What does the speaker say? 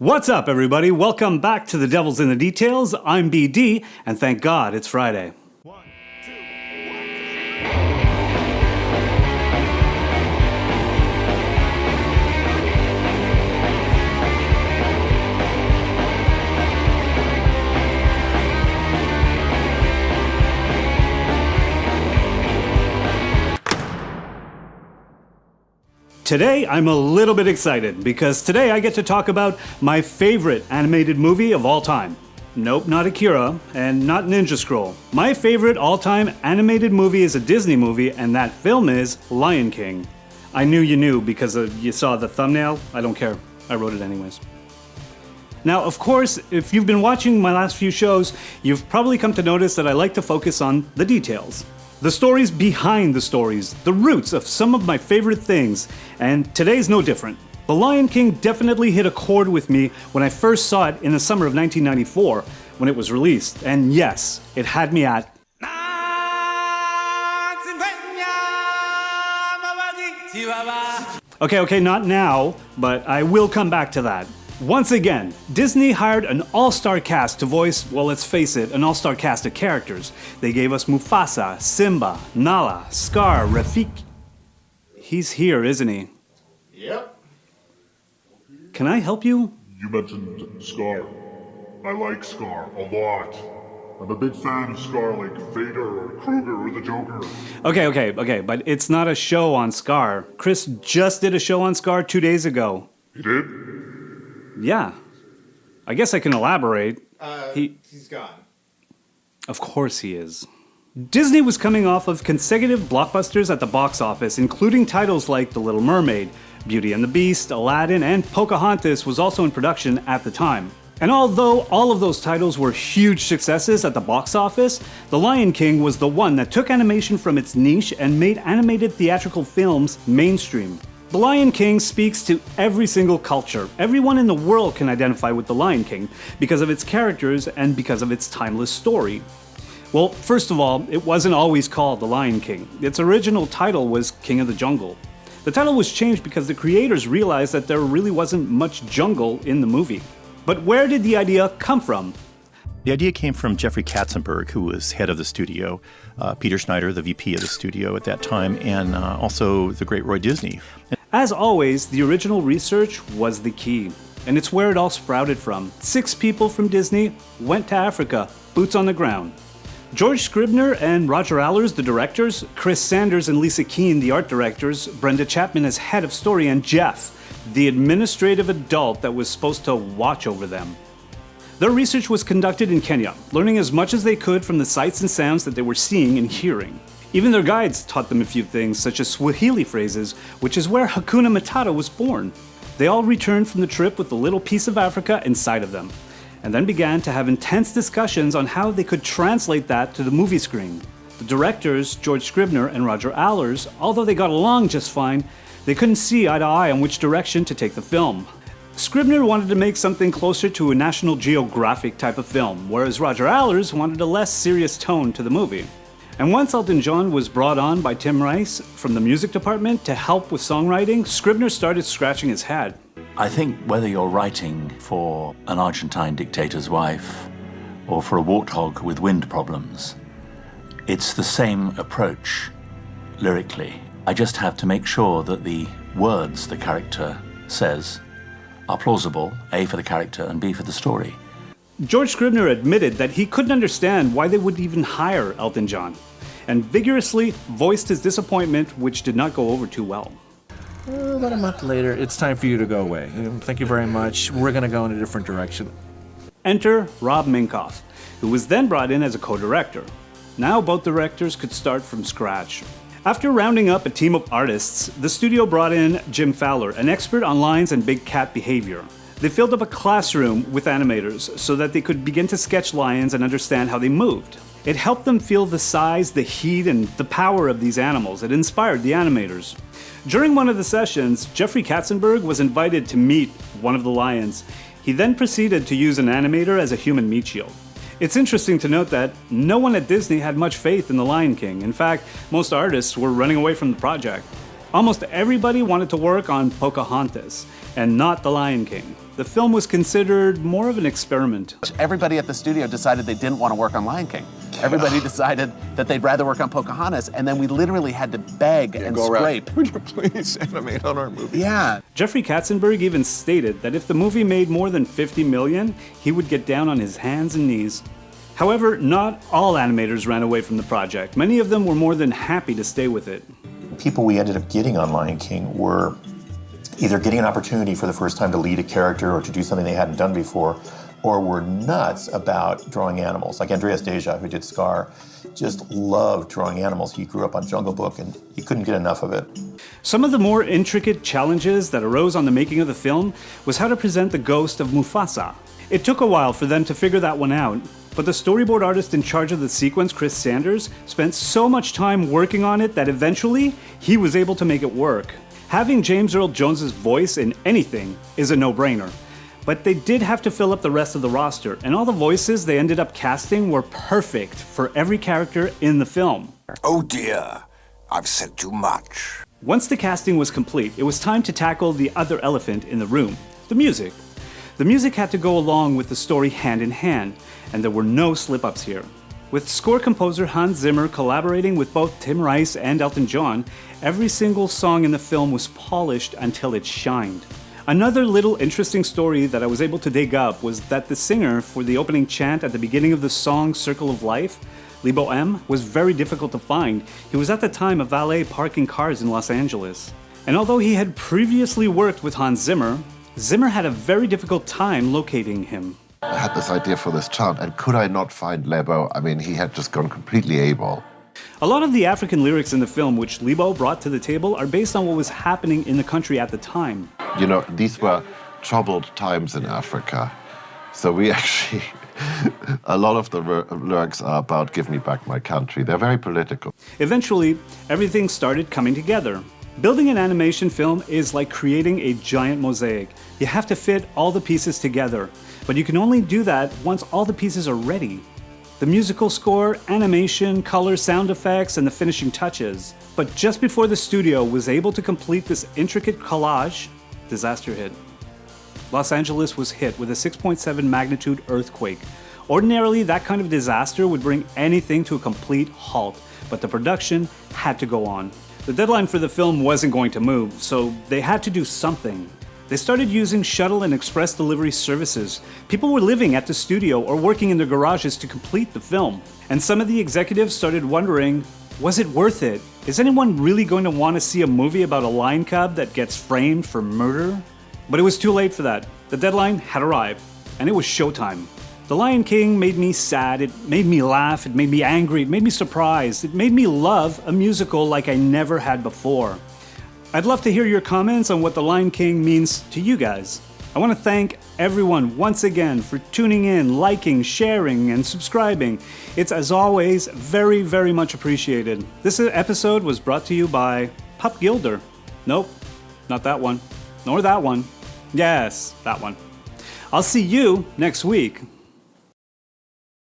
What's up, everybody? Welcome back to The Devil's in the Details. I'm BD, and thank God it's Friday. Today, I'm a little bit excited because today I get to talk about my favorite animated movie of all time. Nope, not Akira, and not Ninja Scroll. My favorite all-time animated movie is a Disney movie, and that film is Lion King. I knew you knew because you saw the thumbnail. I don't care. I wrote it anyways. Now, of course, if you've been watching my last few shows, you've probably come to notice that I like to focus on the details. The stories behind the stories, the roots of some of my favorite things, and today's no different. The Lion King definitely hit a chord with me when I first saw it in the summer of 1994 when it was released, and yes, it had me at Okay, not now, but I will come back to that. Once again, Disney hired an all-star cast to voice, well, let's face it, an all-star cast of characters. They gave us Mufasa, Simba, Nala, Scar, Rafiki. He's here, isn't he? Yep. Can I help you? You mentioned Scar. I like Scar a lot. I'm a big fan of Scar like Vader or Kruger or the Joker. Okay, but it's not a show on Scar. Chris just did a show on Scar 2 days ago. He did? Yeah. I guess I can elaborate. He's gone. Of course he is. Disney was coming off of consecutive blockbusters at the box office, including titles like The Little Mermaid, Beauty and the Beast, Aladdin, and Pocahontas was also in production at the time. And although all of those titles were huge successes at the box office, The Lion King was the one that took animation from its niche and made animated theatrical films mainstream. The Lion King speaks to every single culture. Everyone in the world can identify with The Lion King because of its characters and because of its timeless story. Well, first of all, it wasn't always called The Lion King. Its original title was King of the Jungle. The title was changed because the creators realized that there really wasn't much jungle in the movie. But where did the idea come from? The idea came from Jeffrey Katzenberg, who was head of the studio, Peter Schneider, the VP of the studio at that time, and also the great Roy Disney. As always, the original research was the key, and it's where it all sprouted from. 6 people from Disney went to Africa, boots on the ground. George Scribner and Roger Allers, the directors, Chris Sanders and Lisa Keane, the art directors, Brenda Chapman as head of story, and Jeff, the administrative adult that was supposed to watch over them. Their research was conducted in Kenya, learning as much as they could from the sights and sounds that they were seeing and hearing. Even their guides taught them a few things, such as Swahili phrases, which is where Hakuna Matata was born. They all returned from the trip with a little piece of Africa inside of them, and then began to have intense discussions on how they could translate that to the movie screen. The directors, George Scribner and Roger Allers, although they got along just fine, they couldn't see eye to eye on which direction to take the film. Scribner wanted to make something closer to a National Geographic type of film, whereas Roger Allers wanted a less serious tone to the movie. And once Elton John was brought on by Tim Rice from the music department to help with songwriting, Scribner started scratching his head. I think whether you're writing for an Argentine dictator's wife or for a warthog with wind problems, it's the same approach lyrically. I just have to make sure that the words the character says are plausible, A, for the character, and B, for the story. George Scribner admitted that he couldn't understand why they would even hire Elton John, and vigorously voiced his disappointment, which did not go over too well. About a month later, it's time for you to go away. Thank you very much. We're going to go in a different direction. Enter Rob Minkoff, who was then brought in as a co-director. Now both directors could start from scratch. After rounding up a team of artists, the studio brought in Jim Fowler, an expert on lines and big cat behavior. They filled up a classroom with animators so that they could begin to sketch lions and understand how they moved. It helped them feel the size, the heat, and the power of these animals. It inspired the animators. During one of the sessions, Jeffrey Katzenberg was invited to meet one of the lions. He then proceeded to use an animator as a human meat shield. It's interesting to note that no one at Disney had much faith in The Lion King. In fact, most artists were running away from the project. Almost everybody wanted to work on Pocahontas, and not The Lion King. The film was considered more of an experiment. Everybody at the studio decided they didn't want to work on Lion King. Everybody decided that they'd rather work on Pocahontas, and then we literally had to beg and scrape. Would you please animate on our movie? Yeah. Jeffrey Katzenberg even stated that if the movie made more than $50 million, he would get down on his hands and knees. However, not all animators ran away from the project. Many of them were more than happy to stay with it. People we ended up getting on Lion King were either getting an opportunity for the first time to lead a character or to do something they hadn't done before, or were nuts about drawing animals. Like Andreas Deja, who did Scar, just loved drawing animals. He grew up on Jungle Book and he couldn't get enough of it. Some of the more intricate challenges that arose on the making of the film was how to present the ghost of Mufasa. It took a while for them to figure that one out, but the storyboard artist in charge of the sequence, Chris Sanders, spent so much time working on it that eventually he was able to make it work. Having James Earl Jones's voice in anything is a no-brainer. But they did have to fill up the rest of the roster, and all the voices they ended up casting were perfect for every character in the film. Oh dear, I've said too much. Once the casting was complete, it was time to tackle the other elephant in the room, the music. The music had to go along with the story hand in hand, and there were no slip-ups here. With score composer Hans Zimmer collaborating with both Tim Rice and Elton John, every single song in the film was polished until it shined. Another little interesting story that I was able to dig up was that the singer for the opening chant at the beginning of the song Circle of Life, Lebo M, was very difficult to find. He was at the time a valet parking cars in Los Angeles. And although he had previously worked with Hans Zimmer, Zimmer had a very difficult time locating him. I had this idea for this chant, and could I not find Lebo? I mean, he had just gone completely AWOL. A lot of the African lyrics in the film which Lebo brought to the table are based on what was happening in the country at the time. You know, these were troubled times in Africa. So we actually, a lot of the lyrics are about give me back my country. They're very political. Eventually, everything started coming together. Building an animation film is like creating a giant mosaic. You have to fit all the pieces together, but you can only do that once all the pieces are ready. The musical score, animation, color, sound effects, and the finishing touches. But just before the studio was able to complete this intricate collage, disaster hit. Los Angeles was hit with a 6.7 magnitude earthquake. Ordinarily, that kind of disaster would bring anything to a complete halt, but the production had to go on. The deadline for the film wasn't going to move, so they had to do something. They started using shuttle and express delivery services. People were living at the studio or working in their garages to complete the film. And some of the executives started wondering, was it worth it? Is anyone really going to want to see a movie about a lion cub that gets framed for murder? But it was too late for that. The deadline had arrived, and it was showtime. The Lion King made me sad, it made me laugh, it made me angry, it made me surprised, it made me love a musical like I never had before. I'd love to hear your comments on what The Lion King means to you guys. I want to thank everyone once again for tuning in, liking, sharing, and subscribing. It's, as always, very, very much appreciated. This episode was brought to you by Pup Gilder. Nope, not that one. Nor that one. Yes, that one. I'll see you next week.